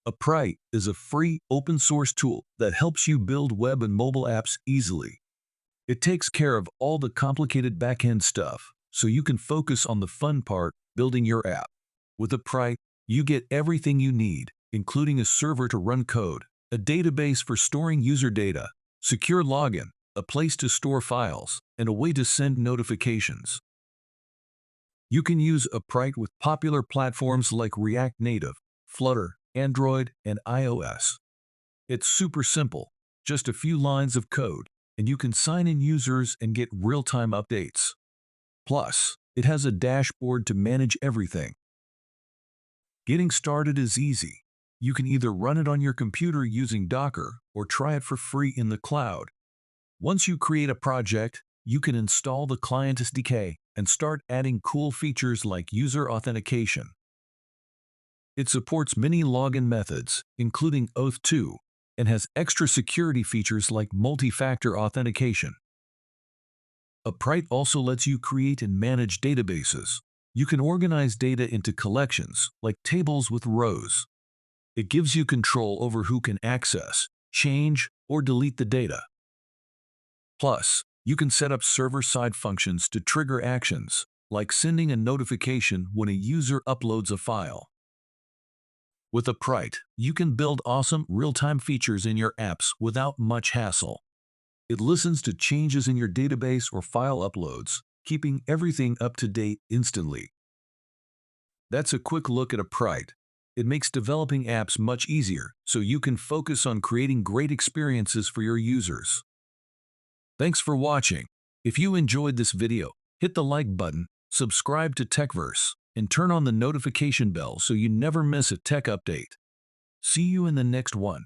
Appwrite is a free, open-source tool that helps you build web and mobile apps easily. It takes care of all the complicated backend stuff, so you can focus on the fun part, building your app. With Appwrite, you get everything you need, including a server to run code, a database for storing user data, secure login, a place to store files, and a way to send notifications. You can use Appwrite with popular platforms like React Native, Flutter, Android, and iOS. It's super simple, just a few lines of code, and you can sign in users and get real-time updates. Plus, it has a dashboard to manage everything. Getting started is easy. You can either run it on your computer using Docker or try it for free in the cloud. Once you create a project, you can install the client SDK and start adding cool features like user authentication. It supports many login methods, including Auth2, and has extra security features like multi-factor authentication. Appwrite also lets you create and manage databases. You can organize data into collections, like tables with rows. It gives you control over who can access, change, or delete the data. Plus, you can set up server-side functions to trigger actions, like sending a notification when a user uploads a file. With Appwrite, you can build awesome real-time features in your apps without much hassle. It listens to changes in your database or file uploads, keeping everything up to date instantly. That's a quick look at Appwrite. It makes developing apps much easier, so you can focus on creating great experiences for your users. Thanks for watching. If you enjoyed this video, hit the like button, subscribe to TechVerse, and turn on the notification bell so you never miss a tech update. See you in the next one.